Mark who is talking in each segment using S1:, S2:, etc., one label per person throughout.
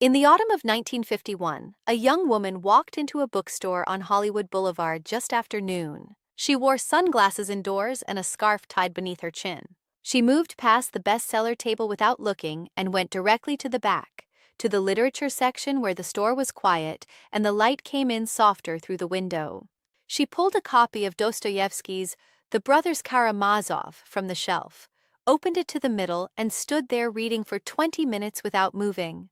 S1: In the autumn of 1951, a young woman walked into a bookstore on Hollywood Boulevard just after noon. She wore sunglasses indoors and a scarf tied beneath her chin. She moved past the bestseller table without looking and went directly to the back, to the literature section where the store was quiet and the light came in softer through the window. She pulled a copy of Dostoevsky's The Brothers Karamazov from the shelf, opened it to the middle, and stood there reading for 20 minutes without moving.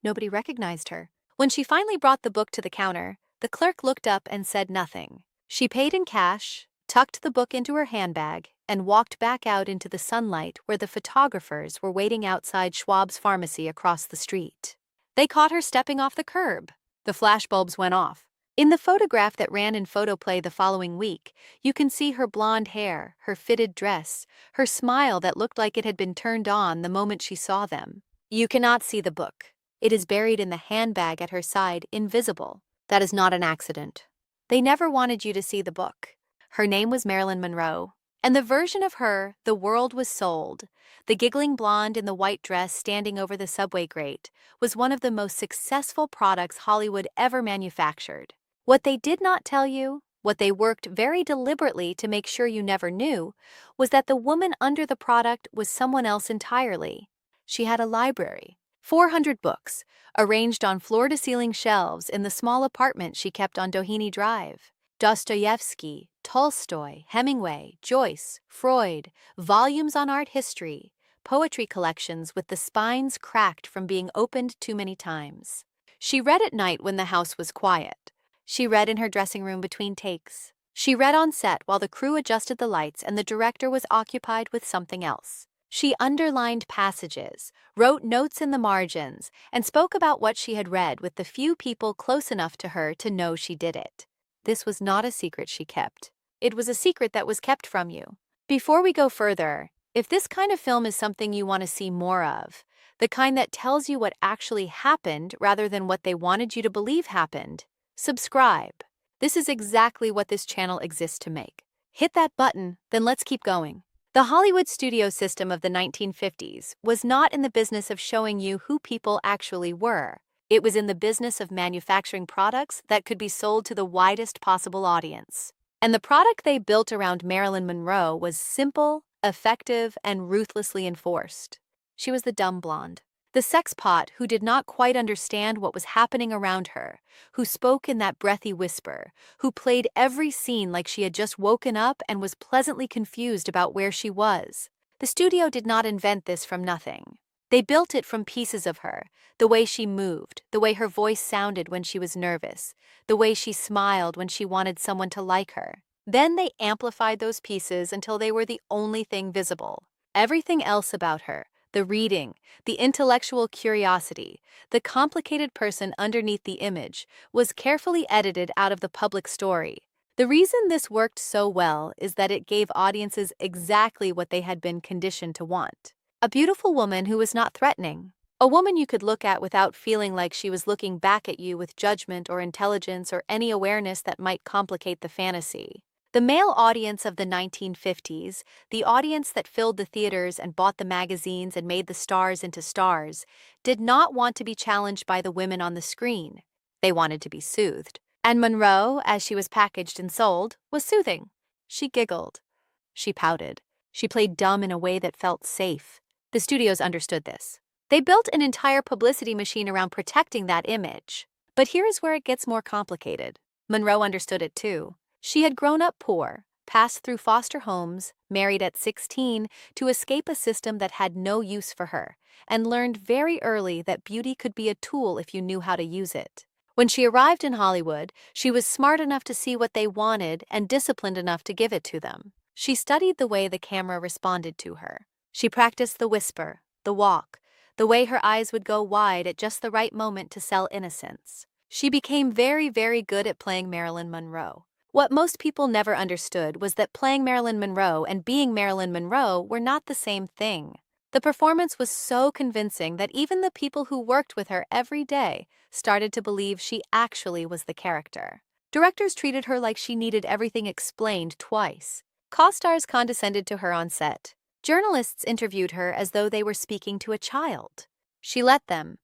S1: Nobody recognized her. When she finally brought the book to the counter, the clerk looked up and said nothing. She paid in cash, tucked the book into her handbag, and walked back out into the sunlight where the photographers were waiting outside Schwab's pharmacy across the street. They caught her stepping off the curb. The flashbulbs went off. In the photograph that ran in photoplay the following week, you can see her blonde hair, her fitted dress, her smile that looked like it had been turned on the moment she saw them. You cannot see the book. It is buried in the handbag at her side, invisible. That is not an accident. They never wanted you to see the book. Her name was Marilyn Monroe, and the version of her the world was sold, the giggling blonde in the white dress standing over the subway grate, was one of the most successful products Hollywood ever manufactured. What they did not tell you, what they worked very deliberately to make sure you never knew, was that the woman under the product was someone else entirely. She had a library. 400 books, arranged on floor-to-ceiling shelves in the small apartment she kept on Doheny Drive. Dostoevsky, Tolstoy, Hemingway, Joyce, Freud, volumes on art history, poetry collections with the spines cracked from being opened too many times. She read at night when the house was quiet. She read in her dressing room between takes. She read on set while the crew adjusted the lights and the director was occupied with something else. She underlined passages, wrote notes in the margins, and spoke about what she had read with the few people close enough to her to know she did it. This was not a secret she kept. It was a secret that was kept from you. Before we go further, if this kind of film is something you want to see more of, the kind that tells you what actually happened rather than what they wanted you to believe happened, subscribe. This is exactly what this channel exists to make. Hit that button, then let's keep going. The Hollywood studio system of the 1950s was not in the business of showing you who people actually were. It was in the business of manufacturing products that could be sold to the widest possible audience. And the product they built around Marilyn Monroe was simple, effective, and ruthlessly enforced. She was the dumb blonde, the sex pot who did not quite understand what was happening around her, who spoke in that breathy whisper, who played every scene like she had just woken up and was pleasantly confused about where she was. The studio did not invent this from nothing. They built it from pieces of her, the way she moved, the way her voice sounded when she was nervous, the way she smiled when she wanted someone to like her. Then they amplified those pieces until they were the only thing visible. Everything else about her, the reading, the intellectual curiosity, the complicated person underneath the image, was carefully edited out of the public story. The reason this worked so well is that it gave audiences exactly what they had been conditioned to want. A beautiful woman who was not threatening. A woman you could look at without feeling like she was looking back at you with judgment or intelligence or any awareness that might complicate the fantasy. The male audience of the 1950s, the audience that filled the theaters and bought the magazines and made the stars into stars, did not want to be challenged by the women on the screen. They wanted to be soothed. And Monroe, as she was packaged and sold, was soothing. She giggled. She pouted. She played dumb in a way that felt safe. The studios understood this. They built an entire publicity machine around protecting that image. But here is where it gets more complicated. Monroe understood it too. She had grown up poor, passed through foster homes, married at 16 to escape a system that had no use for her, and learned very early that beauty could be a tool if you knew how to use it. When she arrived in Hollywood, she was smart enough to see what they wanted and disciplined enough to give it to them. She studied the way the camera responded to her. She practiced the whisper, the walk, the way her eyes would go wide at just the right moment to sell innocence. She became very, very good at playing Marilyn Monroe. What most people never understood was that playing Marilyn Monroe and being Marilyn Monroe were not the same thing. The performance was so convincing that even the people who worked with her every day started to believe she actually was the character. Directors treated her like she needed everything explained twice. Co-stars condescended to her on set. Journalists interviewed her as though they were speaking to a child. She let them.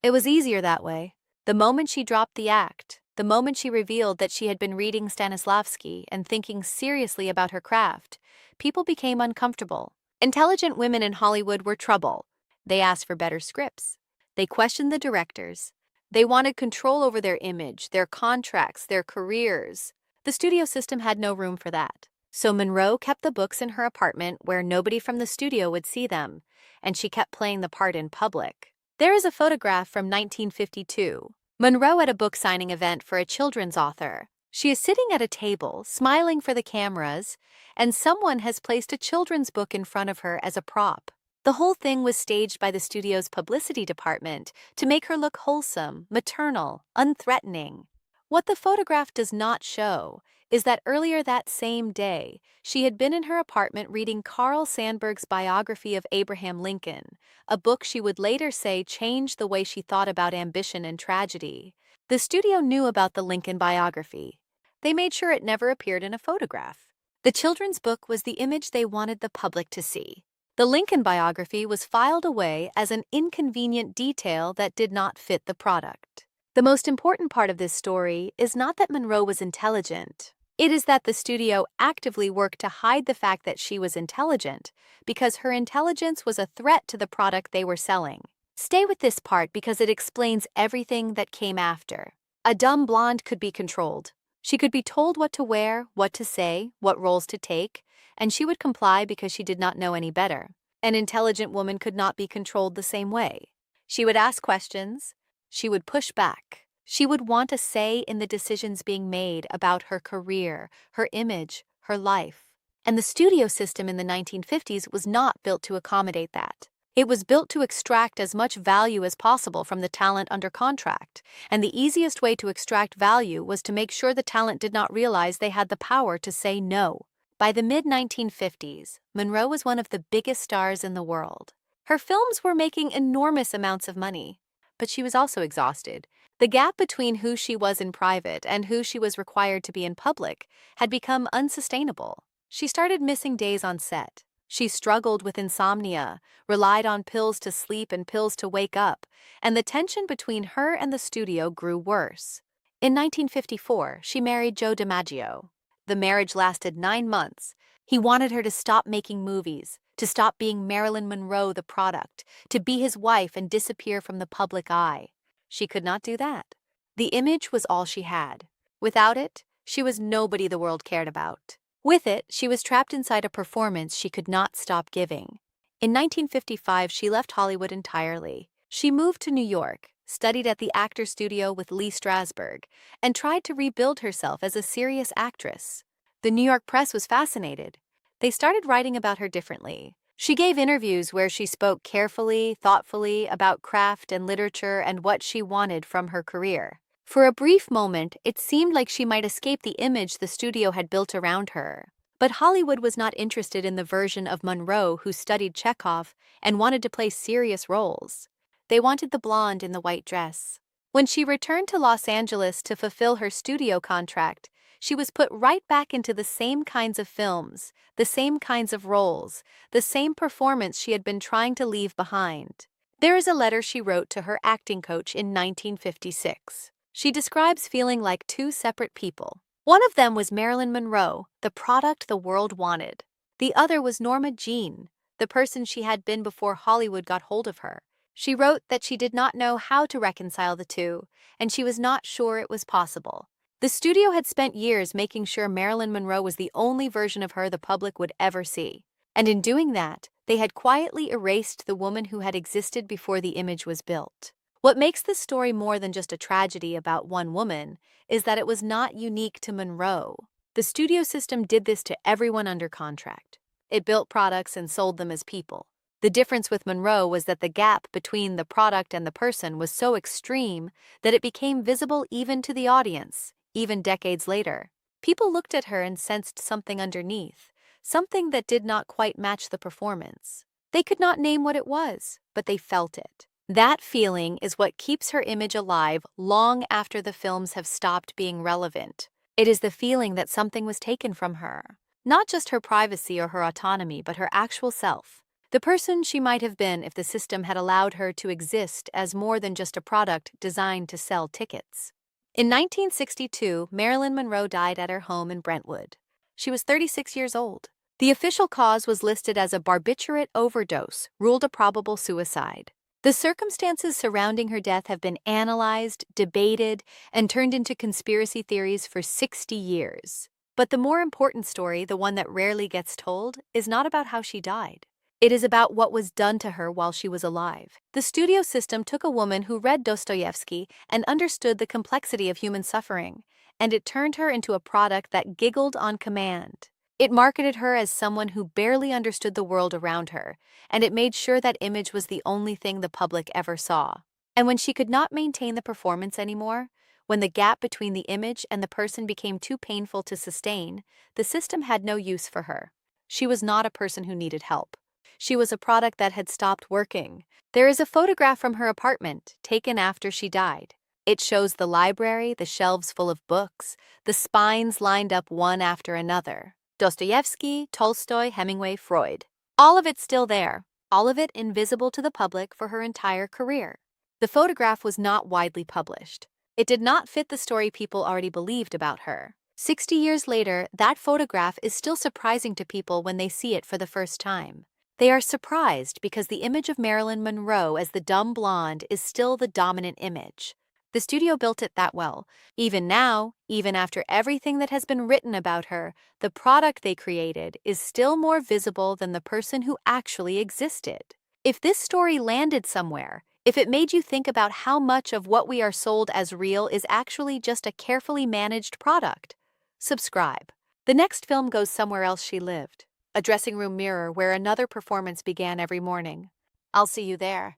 S1: It was easier that way. The moment she dropped the act, the moment she revealed that she had been reading Stanislavski and thinking seriously about her craft, people became uncomfortable. Intelligent women in Hollywood were trouble. They asked for better scripts. They questioned the directors. They wanted control over their image, their contracts, their careers. The studio system had no room for that. So Monroe kept the books in her apartment where nobody from the studio would see them, and she kept playing the part in public. There is a photograph from 1952. Monroe at a book signing event for a children's author. She is sitting at a table, smiling for the cameras, and someone has placed a children's book in front of her as a prop. The whole thing was staged by the studio's publicity department to make her look wholesome, maternal, unthreatening. What the photograph does not show is that earlier that same day, she had been in her apartment reading Carl Sandburg's biography of Abraham Lincoln, a book she would later say changed the way she thought about ambition and tragedy. The studio knew about the Lincoln biography. They made sure it never appeared in a photograph. The children's book was the image they wanted the public to see. The Lincoln biography was filed away as an inconvenient detail that did not fit the product. The most important part of this story is not that Monroe was intelligent. It is that the studio actively worked to hide the fact that she was intelligent because her intelligence was a threat to the product they were selling. Stay with this part because it explains everything that came after. A dumb blonde could be controlled. She could be told what to wear, what to say, what roles to take, and she would comply because she did not know any better. An intelligent woman could not be controlled the same way. She would ask questions. She would push back. She would want a say in the decisions being made about her career, her image, her life. And the studio system in the 1950s was not built to accommodate that. It was built to extract as much value as possible from the talent under contract, and the easiest way to extract value was to make sure the talent did not realize they had the power to say no. By the mid-1950s, Monroe was one of the biggest stars in the world. Her films were making enormous amounts of money, but she was also exhausted. The gap between who she was in private and who she was required to be in public had become unsustainable. She started missing days on set. She struggled with insomnia, relied on pills to sleep and pills to wake up, and the tension between her and the studio grew worse. In 1954, she married Joe DiMaggio. The marriage lasted 9 months. He wanted her to stop making movies, to stop being Marilyn Monroe the product, to be his wife and disappear from the public eye. She could not do that. The image was all she had. Without it, she was nobody the world cared about. With it, she was trapped inside a performance she could not stop giving. In 1955, she left Hollywood entirely. She moved to New York, studied at the actor studio with Lee Strasberg, and tried to rebuild herself as a serious actress. The New York press was fascinated. They started writing about her differently. She gave interviews where she spoke carefully, thoughtfully about craft and literature and what she wanted from her career. For a brief moment, it seemed like she might escape the image the studio had built around her. But Hollywood was not interested in the version of Monroe who studied Chekhov and wanted to play serious roles. They wanted the blonde in the white dress. When she returned to Los Angeles to fulfill her studio contract, she was put right back into the same kinds of films, the same kinds of roles, the same performance she had been trying to leave behind. There is a letter she wrote to her acting coach in 1956. She describes feeling like two separate people. One of them was Marilyn Monroe, the product the world wanted. The other was Norma Jean, the person she had been before Hollywood got hold of her. She wrote that she did not know how to reconcile the two, and she was not sure it was possible. The studio had spent years making sure Marilyn Monroe was the only version of her the public would ever see. And in doing that, they had quietly erased the woman who had existed before the image was built. What makes this story more than just a tragedy about one woman is that it was not unique to Monroe. The studio system did this to everyone under contract. It built products and sold them as people. The difference with Monroe was that the gap between the product and the person was so extreme that it became visible even to the audience, even decades later. People looked at her and sensed something underneath, something that did not quite match the performance. They could not name what it was, but they felt it. That feeling is what keeps her image alive long after the films have stopped being relevant. It is the feeling that something was taken from her. Not just her privacy or her autonomy, but her actual self. The person she might have been if the system had allowed her to exist as more than just a product designed to sell tickets. In 1962, Marilyn Monroe died at her home in Brentwood. She was 36 years old. The official cause was listed as a barbiturate overdose, ruled a probable suicide. The circumstances surrounding her death have been analyzed, debated, and turned into conspiracy theories for 60 years. But the more important story, the one that rarely gets told, is not about how she died. It is about what was done to her while she was alive. The studio system took a woman who read Dostoevsky and understood the complexity of human suffering, and it turned her into a product that giggled on command. It marketed her as someone who barely understood the world around her, and it made sure that image was the only thing the public ever saw. And when she could not maintain the performance anymore, when the gap between the image and the person became too painful to sustain, the system had no use for her. She was not a person who needed help. She was a product that had stopped working. There is a photograph from her apartment, taken after she died. It shows the library, the shelves full of books, the spines lined up one after another. Dostoevsky, Tolstoy, Hemingway, Freud. All of it still there, all of it invisible to the public for her entire career. The photograph was not widely published. It did not fit the story people already believed about her. 60 years later, that photograph is still surprising to people when they see it for the first time. They are surprised because the image of Marilyn Monroe as the dumb blonde is still the dominant image. The studio built it that well. Even now, even after everything that has been written about her, the product they created is still more visible than the person who actually existed. If this story landed somewhere, if it made you think about how much of what we are sold as real is actually just a carefully managed product, subscribe. The next film goes somewhere else she lived. A dressing room mirror where another performance began every morning. I'll see you there.